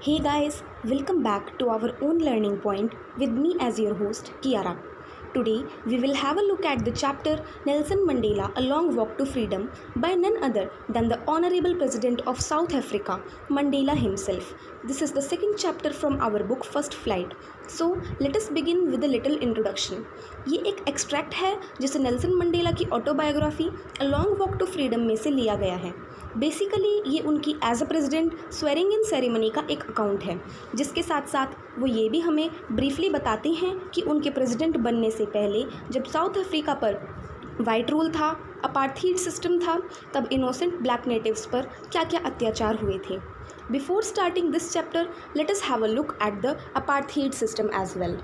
Hey guys, welcome back to our own learning point with me as your host, Kiara. Today, we will have a look at the chapter Nelson Mandela A Long Walk to Freedom by none other than the Honorable President of South Africa, Mandela himself. This is the second chapter from our book First Flight. So, let us begin with a little introduction. ये एक extract है जिसे Nelson Mandela की autobiography a long walk to freedom में से लिया गया है। बेसिकली ये उनकी as a president swearing in ceremony का एक अकाउंट है, जिसके साथ साथ वो ये भी हमें ब्रीफली बताते हैं कि उनके प्रेसिडेंट बनने से पहले जब साउथ अफ्रीका पर वाइट रूल था, अपार्थीड सिस्टम था, तब इनोसेंट ब्लैक नेटिव्स पर क्या क्या अत्याचार हुए थे। Before starting this chapter let us have a look at the apartheid system as well.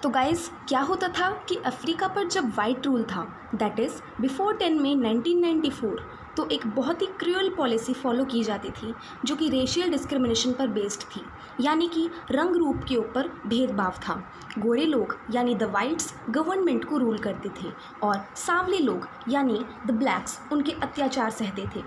तो गाइस, क्या होता था कि अफ्रीका पर जब वाइट रूल था, दैट इज़ बिफोर 10 मई 1994, तो एक बहुत ही क्रूअल पॉलिसी फॉलो की जाती थी जो कि रेशियल डिस्क्रिमिनेशन पर बेस्ड थी, यानी कि रंग रूप के ऊपर भेदभाव था। गोरे लोग यानी द वाइट्स गवर्नमेंट को रूल करते थे और सांवले लोग यानी द ब्लैक्स उनके अत्याचार सहते थे।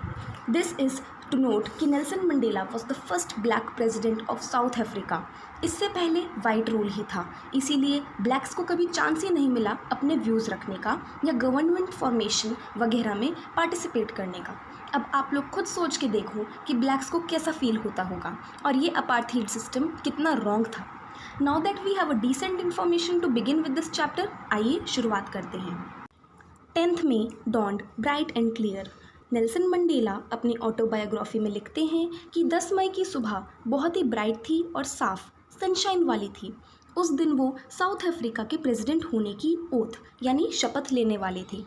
दिस इज़ टू नोट कि Nelson Mandela was the first black president of south Africa. इससे पहले वाइट रूल ही था, इसीलिए ब्लैक्स को कभी चांस ही नहीं मिला अपने व्यूज़ रखने का या गवर्नमेंट फॉर्मेशन वगैरह में पार्टिसिपेट करने का। अब आप लोग खुद सोच के देखो कि ब्लैक्स को कैसा फील होता होगा और ये अपार्थीड सिस्टम कितना रॉन्ग था। Now that we have a decent information to begin with this chapter, आइए शुरुआत करते हैं। 10th May dawned bright and clear। Nelson Mandela अपनी ऑटोबायोग्राफी में लिखते हैं कि 10 मई की सुबह बहुत ही ब्राइट थी और साफ सनशाइन वाली थी। उस दिन वो साउथ अफ्रीका के प्रेसिडेंट होने की ओथ यानी शपथ लेने वाले थे।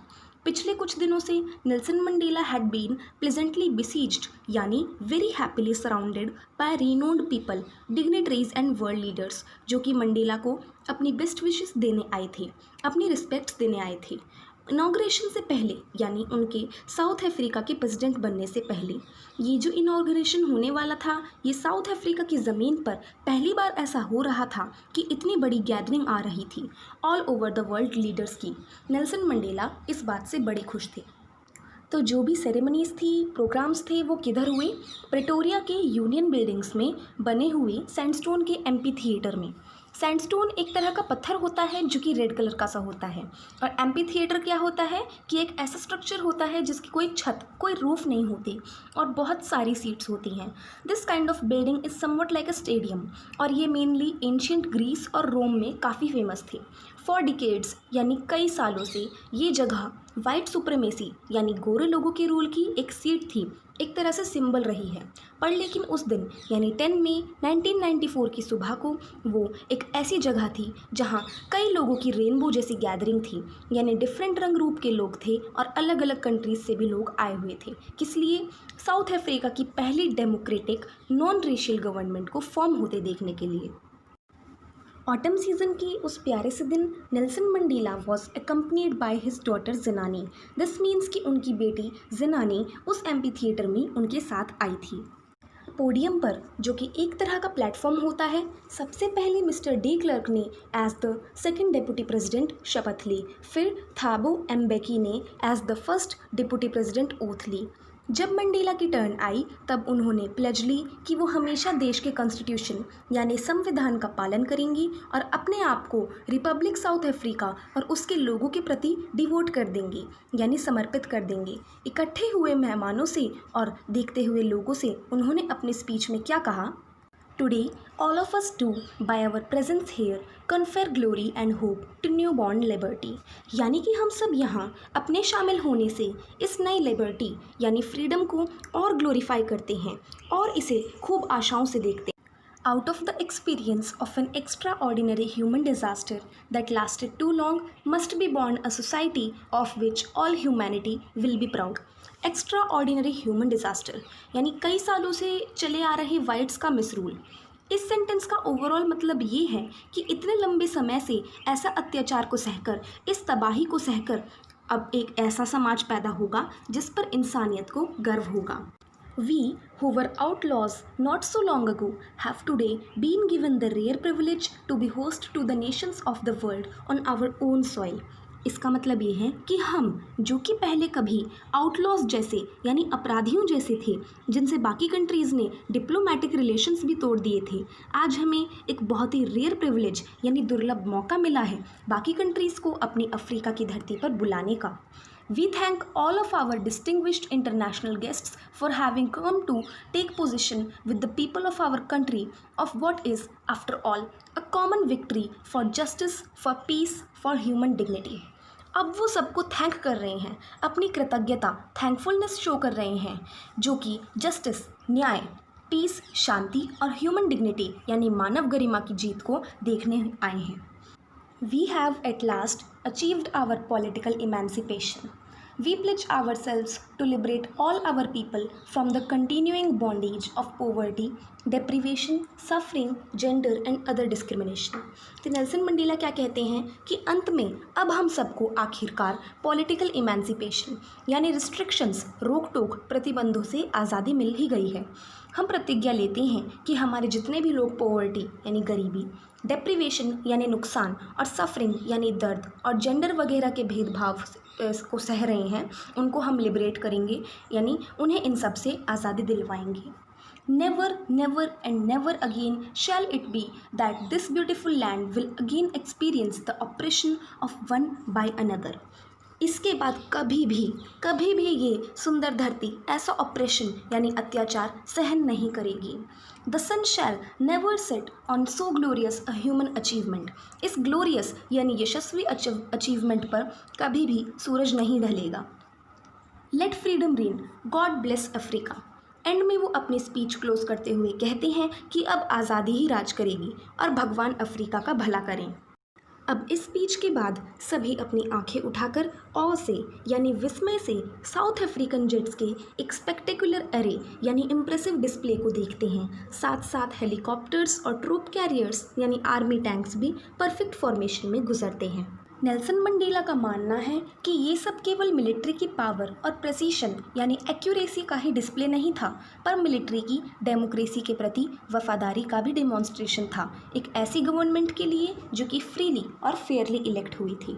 पिछले कुछ दिनों से Nelson Mandela had been pleasantly besieged यानी very happily surrounded by renowned people, dignitaries and world leaders, जो कि मंडेला को अपनी बेस्ट विशेस देने आए थे, अपनी रिस्पेक्ट्स देने आए थे। इनाग्रेशन से पहले यानी उनके साउथ अफ्रीका के प्रेसिडेंट बनने से पहले ये जो इनाग्रेशन होने वाला था, ये साउथ अफ्रीका की ज़मीन पर पहली बार ऐसा हो रहा था कि इतनी बड़ी गैदरिंग आ रही थी all over the world leaders की। नेल्सन मंडेला इस बात से बड़े खुश थे। तो जो भी सेरेमनीज़ थी, प्रोग्राम्स थे, वो किधर हुए? प्रेटोरिया के यूनियन बिल्डिंग्स में बने हुए सैंडस्टोन के एम्पी थिएटर में। सैंडस्टोन एक तरह का पत्थर होता है जो कि रेड कलर का सा होता है, और एम्पी थिएटर क्या होता है कि एक ऐसा स्ट्रक्चर होता है जिसकी कोई छत, कोई रूफ नहीं होती और बहुत सारी सीट्स होती हैं। This kind of building is somewhat like a stadium, और ये मेनली एंशियंट ग्रीस और रोम में काफ़ी फेमस थे। फॉर डिकेड्स यानी कई सालों से ये जगह वाइट सुप्रीमेसी यानी गोरे लोगों के रूल की एक सीट थी, एक तरह से सिंबल रही है। पर लेकिन उस दिन यानी 10 मई 1994 की सुबह को वो एक ऐसी जगह थी जहाँ कई लोगों की रेनबो जैसी गैदरिंग थी, यानी डिफरेंट रंग रूप के लोग थे और अलग अलग कंट्रीज से भी लोग आए हुए थे। किस लिए? साउथ अफ्रीका की पहली डेमोक्रेटिक नॉन रेशियल गवर्नमेंट को फॉर्म होते देखने के लिए। ऑटम सीजन की उस प्यारे से दिन Nelson Mandela was accompanied by his daughter Zenani. This means कि उनकी बेटी जिनानी उस एम्पी थिएटर में उनके साथ आई थी। पोडियम पर, जो कि एक तरह का प्लेटफॉर्म होता है, सबसे पहले मिस्टर डी क्लर्क ने as the second deputy president शपथ ली, फिर थाबो एम्बेकी ने as the first deputy president oath ली। जब मंडेला की टर्न आई तब उन्होंने प्लेज ली कि वो हमेशा देश के कॉन्स्टिट्यूशन यानी संविधान का पालन करेंगी और अपने आप को रिपब्लिक साउथ अफ्रीका और उसके लोगों के प्रति डिवोट कर देंगी यानी समर्पित कर देंगी। इकट्ठे हुए मेहमानों से और देखते हुए लोगों से उन्होंने अपने स्पीच में क्या कहा? Today, all of us do, by our presence here, confer glory and hope to newborn liberty। यानी कि हम सब यहाँ अपने शामिल होने से इस नई लिबर्टी यानी फ्रीडम को और ग्लोरीफाई करते हैं और इसे खूब आशाओं से देखते हैं। Out of the experience of an extraordinary human disaster that lasted too long must be born a society of which all humanity will be proud। Extra ordinary human disaster यानी कई सालों से चले आ रहे वाइट्स का मिसरूल। इस सेंटेंस का overall मतलब ये है कि इतने लंबे समय से ऐसा अत्याचार को सहकर, इस तबाही को सहकर अब एक ऐसा समाज पैदा होगा जिस पर इंसानियत को गर्व होगा। We who were outlaws not so long ago have today been given the rare privilege to be host to the nations of the world on our own soil। इसका मतलब ये है कि हम जो कि पहले कभी आउटलॉज जैसे यानी अपराधियों जैसे थे, जिनसे बाकी कंट्रीज़ ने डिप्लोमेटिक रिलेशंस भी तोड़ दिए थे, आज हमें एक बहुत ही रेयर प्रिविलेज यानी दुर्लभ मौका मिला है बाकी कंट्रीज़ को अपनी अफ्रीका की धरती पर बुलाने का। We thank all of our distinguished international guests for having come to take position with the people of our country of what is, after all, a common victory for justice, for peace, for human dignity. अब वो सबको thank कर रहे हैं, अपनी कृतज्ञता thankfulness show कर रहे हैं, जो कि जस्टिस, न्याय, पीस, शांति और ह्यूमन डिग्निटी यानी मानव गरिमा की जीत को देखने आए हैं। We have at last achieved our political emancipation. We pledge ourselves to liberate all our people from the continuing bondage of poverty, deprivation, suffering, gender and other discrimination. तो Nelson Mandela क्या कहते हैं कि अंत में अब हम सबको आखिरकार पॉलिटिकल इमेंसिपेशन यानी रिस्ट्रिक्शंस, रोक टोक, प्रतिबंधों से आज़ादी मिल ही गई है। हम प्रतिज्ञा लेते हैं कि हमारे जितने भी लोग पॉवर्टी यानी गरीबी, डेप्रिवेशन यानी नुकसान और सफरिंग यानी दर्द और जेंडर वगैरह के भेदभाव को सह रहे हैं, उनको हम लिबरेट करेंगे यानी उन्हें इन सब से आज़ादी दिलवाएंगे। Never never and never again shall it be that this beautiful land will again experience the oppression of one by another. इसके बाद कभी भी ये सुंदर धरती ऐसा ऑपरेशन यानी अत्याचार सहन नहीं करेगी। The sun shall never set on so glorious a human achievement. इस ग्लोरियस यानी यशस्वी अचीवमेंट पर कभी भी सूरज नहीं ढलेगा। Let freedom reign, God bless Africa. End में वो अपनी स्पीच क्लोज करते हुए कहते हैं कि अब आज़ादी ही राज करेगी और भगवान अफ्रीका का भला करें। अब इस स्पीच के बाद सभी अपनी आंखें उठाकर ऑ से यानी विस्मय से साउथ अफ्रीकन जेट्स के एक स्पेक्टेकुलर अरे यानी इम्प्रेसिव डिस्प्ले को देखते हैं। साथ साथ हेलीकॉप्टर्स और ट्रूप कैरियर्स यानी आर्मी टैंक्स भी परफेक्ट फॉर्मेशन में गुजरते हैं। नेल्सन मंडेला का मानना है कि ये सब केवल मिलिट्री की पावर और प्रेसिशन यानी एक्यूरेसी का ही डिस्प्ले नहीं था, पर मिलिट्री की डेमोक्रेसी के प्रति वफादारी का भी डेमोन्स्ट्रेशन था, एक ऐसी गवर्नमेंट के लिए जो कि फ्रीली और फेयरली इलेक्ट हुई थी।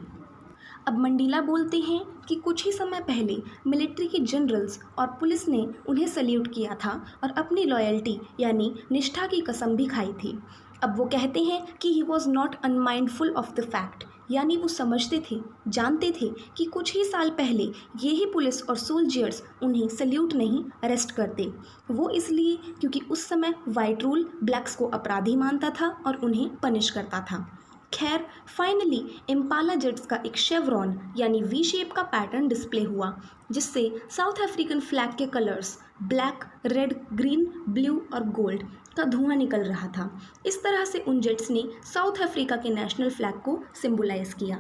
अब मंडेला बोलते हैं कि कुछ ही समय पहले मिलिट्री के जनरल्स और पुलिस ने उन्हें सल्यूट किया था और अपनी लॉयल्टी यानी निष्ठा की कसम भी खाई थी। अब वो कहते हैं कि he was not unmindful of the fact, यानी वो समझते थे, जानते थे कि कुछ ही साल पहले ये ही पुलिस और सोल्जर्स उन्हें सल्यूट नहीं अरेस्ट करते। वो इसलिए क्योंकि उस समय वाइट रूल ब्लैक्स को अपराधी मानता था और उन्हें पनिश करता था। खैर फाइनली इम्पाला जेट्स का एक शेवरॉन यानी वी शेप का पैटर्न डिस्प्ले हुआ, जिससे साउथ अफ्रीकन फ्लैग के colours black, red, green, blue और गोल्ड का धुआं निकल रहा था। इस तरह से उन जेट्स ने साउथ अफ्रीका के नेशनल फ्लैग को सिंबलाइज किया।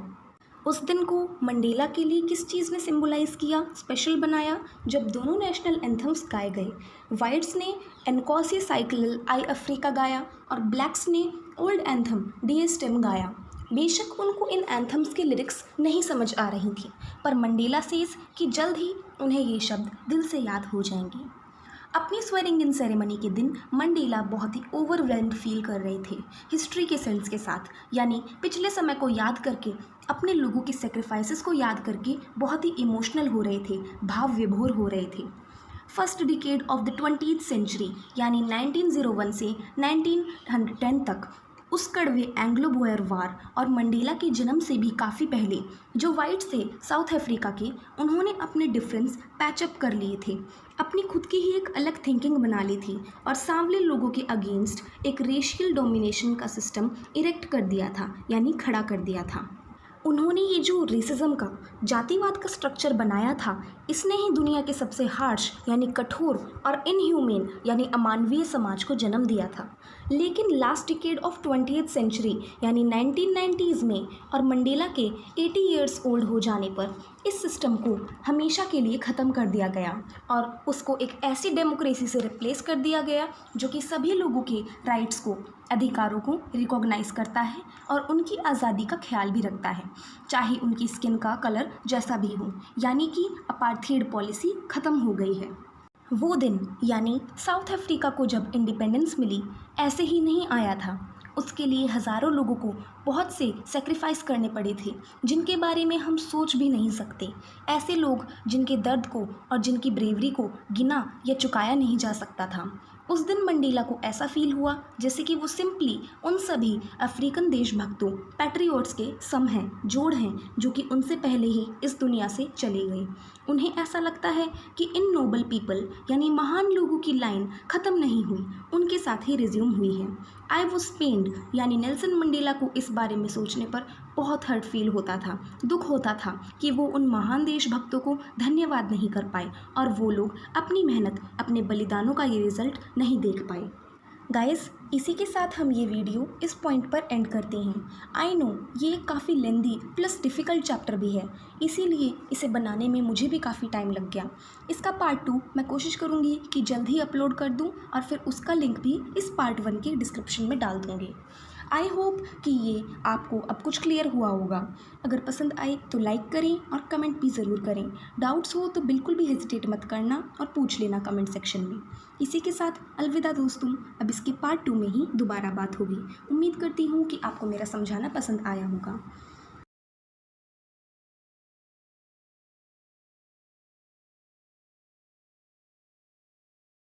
उस दिन को मंडेला के लिए किस चीज़ ने सिंबलाइज किया, स्पेशल बनाया? जब दोनों नेशनल एंथम्स गाए गए। वाइट्स ने एनकोसी साइक्ल आई अफ्रीका गाया और ब्लैक्स ने ओल्ड एंथम डी स्टेम गाया। बेशक उनको इन एंथम्स के लिरिक्स नहीं समझ आ रही थी, पर मंडेला सेज कि जल्द ही उन्हें ये शब्द दिल से याद हो जाएंगे। अपनी स्वेरिंग इन सेरेमनी के दिन मंडेला बहुत ही ओवरवेल्म्ड फील कर रहे थे हिस्ट्री के सेंस के साथ, यानी पिछले समय को याद करके, अपने लोगों के सेक्रीफाइसेस को याद करके बहुत ही इमोशनल हो रहे थे, भाव विभोर हो रहे थे। First decade of the 20th century यानी 1901 से 1910 तक उस कड़वे एंग्लो बोयर वार और मंडेला के जन्म से भी काफ़ी पहले जो वाइट्स थे साउथ अफ्रीका के, उन्होंने अपने डिफरेंस पैचअप कर लिए थे, अपनी खुद की ही एक अलग थिंकिंग बना ली थी और सांवले लोगों के अगेंस्ट एक रेशियल डोमिनेशन का सिस्टम इरेक्ट कर दिया था यानी खड़ा कर दिया था। उन्होंने ये जो रेसिज्म का, जातिवाद का स्ट्रक्चर बनाया था, इसने ही दुनिया के सबसे हार्श यानी कठोर और इनह्यूमेन यानी अमानवीय समाज को जन्म दिया था। लेकिन last decade of 20th century यानी 1990s में और मंडेला के 80 ईयर्स ओल्ड हो जाने पर इस सिस्टम को हमेशा के लिए ख़त्म कर दिया गया और उसको एक ऐसी डेमोक्रेसी से रिप्लेस कर दिया गया जो कि सभी लोगों के राइट्स को, अधिकारों को रिकॉग्नाइज करता है और उनकी आज़ादी का ख्याल भी रखता है, चाहे उनकी स्किन का कलर जैसा भी हो। यानी कि अपार्थाइड पॉलिसी ख़त्म हो गई है। वो दिन यानी साउथ अफ्रीका को जब इंडिपेंडेंस मिली, ऐसे ही नहीं आया था। उसके लिए हज़ारों लोगों को बहुत से सेक्रीफाइस करने पड़े थे, जिनके बारे में हम सोच भी नहीं सकते। ऐसे लोग जिनके दर्द को और जिनकी ब्रेवरी को गिना या चुकाया नहीं जा सकता था। उस दिन मंडेला को ऐसा फील हुआ जैसे कि वो सिंपली उन सभी अफ्रीकन देशभक्तों पैट्रियोट्स के सम हैं, जोड़ हैं, जो कि उनसे पहले ही इस दुनिया से चले गए। उन्हें ऐसा लगता है कि इन नोबल पीपल यानी महान लोगों की लाइन ख़त्म नहीं हुई, उनके साथ ही रिज्यूम हुई है। आई वॉज पेन्ड यानी नेल्सन मंडेला को इस बारे में सोचने पर बहुत हर्ट फील होता था, दुख होता था कि वो उन महान देशभक्तों को धन्यवाद नहीं कर पाए और वो लोग अपनी मेहनत, अपने बलिदानों का ये रिज़ल्ट नहीं देख पाए। गाइस, इसी के साथ हम ये वीडियो इस पॉइंट पर एंड करते हैं। आई नो ये काफ़ी लेंदी प्लस डिफ़िकल्ट चैप्टर भी है, इसीलिए इसे बनाने में मुझे भी काफ़ी टाइम लग गया। इसका पार्ट 2 मैं कोशिश करूँगी कि जल्द ही अपलोड कर दूँ और फिर उसका लिंक भी इस पार्ट 1 के डिस्क्रिप्शन में डाल दूँगी। आई होप कि ये आपको अब कुछ क्लियर हुआ होगा। अगर पसंद आए तो लाइक करें और कमेंट भी ज़रूर करें। डाउट्स हो तो बिल्कुल भी हेजिटेट मत करना और पूछ लेना कमेंट सेक्शन में। इसी के साथ अलविदा दोस्तों, अब इसके पार्ट 2 में ही दोबारा बात होगी। उम्मीद करती हूँ कि आपको मेरा समझाना पसंद आया होगा।